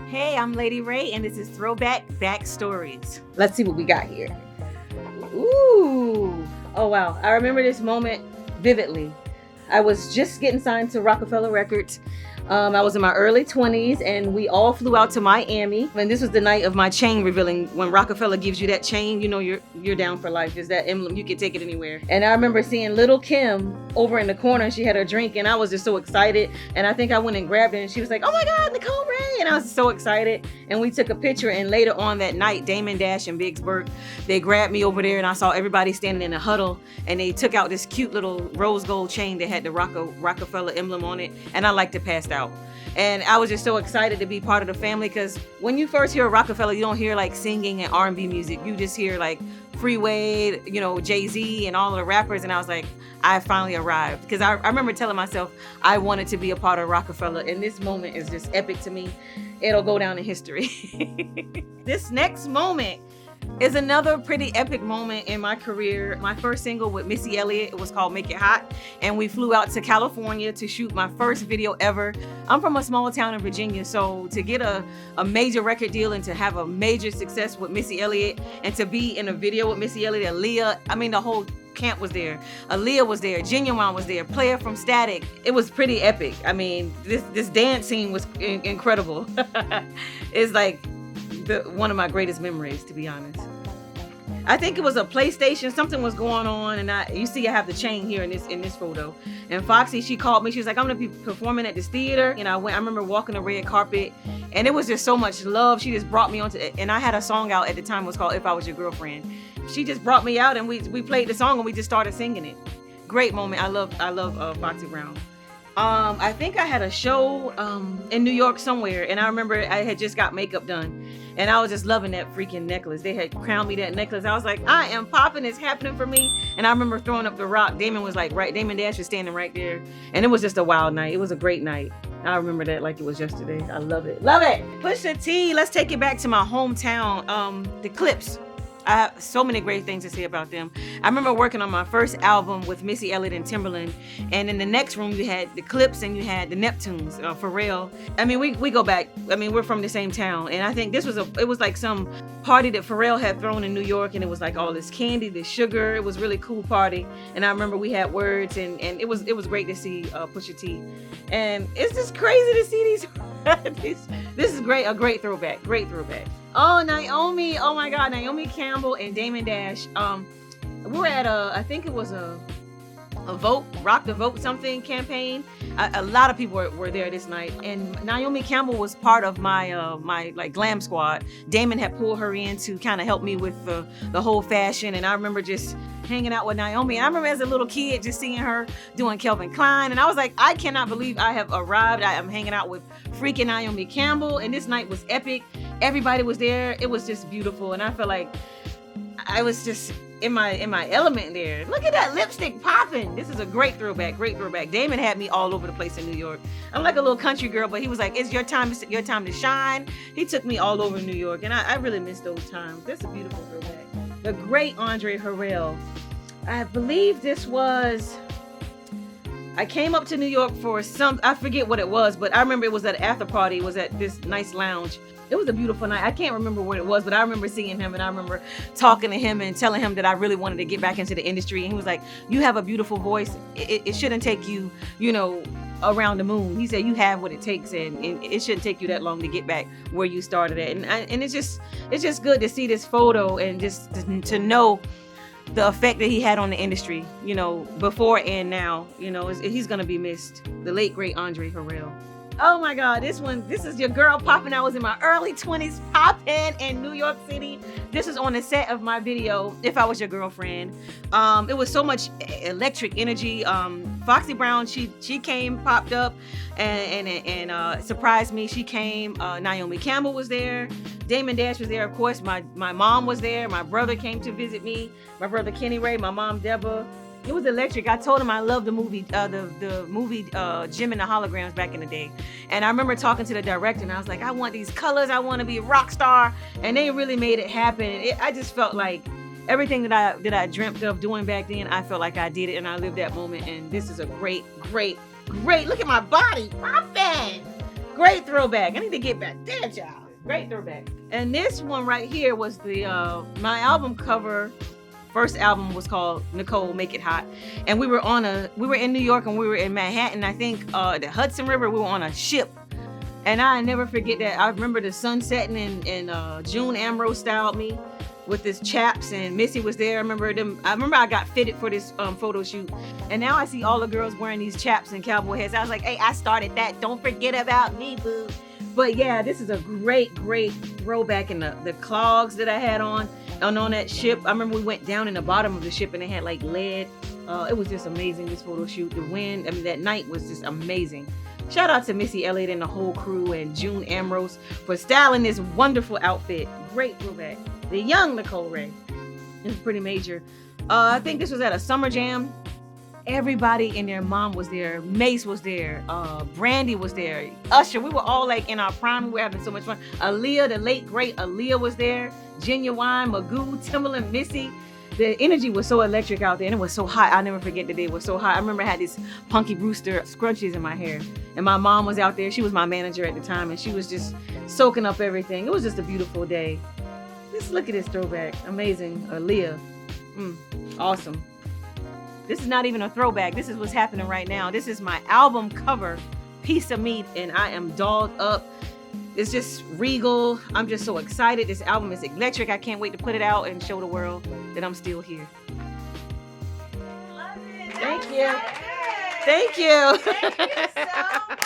Hey, I'm Lady Wray, and this is Throwback Backstories. Let's see what we got here. Ooh. Oh, wow. I remember this moment vividly. I was just getting signed to Rockefeller Records. I was in my early 20s, and we all flew out to Miami. And this was the night of my chain revealing. When Rockefeller gives you that chain, you know you're down for life. It's that emblem. You can take it anywhere. And I remember seeing Lil Kim over in the corner. She had her drink, and I was just so excited. And I think I went and grabbed her, and she was like, "Oh my God, Nicole Ray!" And I was so excited. And we took a picture. And later on that night, Damon Dash and Biggs Burke, they grabbed me over there, and I saw everybody standing in a huddle. And they took out this cute little rose gold chain that had the Rockefeller emblem on it. And I liked it passed out. And I was just so excited to be part of the family, because when you first hear Rockefeller, you don't hear like singing and R&B music. You just hear like Freeway, you know, Jay-Z and all of the rappers. And I was like, I finally arrived, because I remember telling myself I wanted to be a part of Rockefeller. And this moment is just epic to me. It'll go down in history. This next moment is another pretty epic moment in my career. My first single with Missy Elliott, it was called Make It Hot. And we flew out to California to shoot my first video ever. I'm from a small town in Virginia, so to get a major record deal and to have a major success with Missy Elliott and to be in a video with Missy Elliott, Aaliyah, I mean, the whole camp was there. Aaliyah was there, Genuine was there, Player from Static. It was pretty epic. I mean, this dance scene was incredible. It's like one of my greatest memories, to be honest. I think it was a PlayStation. Something was going on, and you see I have the chain here in this photo. And Foxy, she called me. She was like, "I'm gonna be performing at this theater." And I remember walking the red carpet, and it was just so much love. She just brought me onto it. And I had a song out at the time. It was called "If I Was Your Girlfriend." She just brought me out, and we played the song, and we just started singing it. Great moment. I love Foxy Brown. I think I had a show in New York somewhere, and I remember I had just got makeup done, and I was just loving that freaking necklace. They had crowned me that necklace. I was like, I am popping. It's happening for me. And I remember throwing up the rock. Damon Dash was standing right there, and it was just a wild night. It was a great night. I remember that like it was yesterday. I love it. Love it. Pusha T. Let's take it back to my hometown. The Clips. I have so many great things to say about them. I remember working on my first album with Missy Elliott and Timbaland, and in the next room you had the Clips and you had the Neptunes, Harrell. I mean, we go back. I mean, we're from the same town, and I think it was like some party that Harrell had thrown in New York, and it was like all this candy, this sugar. It was a really cool party, and I remember we had words, and it was great to see Pusha T, and it's just crazy to see these. This is great, a great throwback. Oh, Naomi, oh my God, Naomi Campbell and Damon Dash. We were at I think it was a vote, Rock the Vote something campaign. A lot of people were there this night, and Naomi Campbell was part of my my like glam squad. Damon had pulled her in to kind of help me with the whole fashion, and I remember just hanging out with Naomi. And I remember as a little kid just seeing her doing Calvin Klein, and I was like, I cannot believe I have arrived. I am hanging out with freaking Naomi Campbell, and this night was epic. Everybody was there. It was just beautiful, and I felt like I was just in my element there. Look at that lipstick popping. This is a great throwback. Damon had me all over the place in New York. I'm like a little country girl, but he was like, "It's your time to shine." He took me all over New York, and I really miss those times. That's a beautiful throwback. The great Andre Harrell. I believe this was, I came up to New York for I forget what it was, but I remember it was at an after party. It was at this nice lounge. It was a beautiful night. I can't remember what it was, but I remember seeing him, and I remember talking to him and telling him that I really wanted to get back into the industry. And he was like, "You have a beautiful voice. It shouldn't take you, around the moon." He said, "You have what it takes, and it shouldn't take you that long to get back where you started at." And it's just good to see this photo and just to know the effect that he had on the industry, before and now. He's gonna be missed. The late great Andre Harrell. Oh my God, this is your girl popping. I was in my early 20s popping in New York City. This is on the set of my video, If I Was Your Girlfriend. It was so much electric energy. Foxy Brown, she came, popped up, and surprised me. She came. Naomi Campbell was there. Damon Dash was there, of course. My mom was there. My brother came to visit me. My brother Kenny Ray, my mom Deborah. It was electric. I told him I loved the movie, the movie Jim and the Holograms back in the day. And I remember talking to the director, and I was like, I want these colors. I want to be a rock star. And they really made it happen. I just felt like everything that I dreamt of doing back then, I felt like I did it, and I lived that moment. And this is a great, look at my body popping. Great throwback. I need to get back there, y'all. Great throwback. And this one right here was the my album cover. First album was called Nicole Make It Hot, and we were in New York and we were in Manhattan. I think the Hudson River. We were on a ship, and I never forget that. I remember the sun setting and June Ambrose styled me with this chaps, and Missy was there. I remember I got fitted for this photo shoot, and now I see all the girls wearing these chaps and cowboy hats. I was like, hey, I started that. Don't forget about me, boo. But yeah, this is a great throwback in the clogs that I had on that ship. I remember we went down in the bottom of the ship and they had like lead. It was just amazing, this photo shoot. The wind, I mean, that night was just amazing. Shout out to Missy Elliott and the whole crew and June Ambrose for styling this wonderful outfit. Great throwback. The young Nicole Ray. It was pretty major. I think this was at a summer jam. Everybody and their mom was there. Mace was there. Brandy was there. Usher. We were all like in our prime. We were having so much fun. Aaliyah, the late great Aaliyah was there. Genuine, Magoo, Timbaland, Missy. The energy was so electric out there, and it was so hot. I'll never forget the day. It was so hot. I remember I had these Punky Brewster scrunchies in my hair, and my mom was out there. She was my manager at the time, and she was just soaking up everything. It was just a beautiful day. Just look at this throwback. Amazing. Aaliyah. Awesome. This is not even a throwback. This is what's happening right now. This is my album cover, Piece of Me, and I am dolled up. It's just regal. I'm just so excited. This album is electric. I can't wait to put it out and show the world that I'm still here. Love it. Thank you. Thank you. Thank you so much.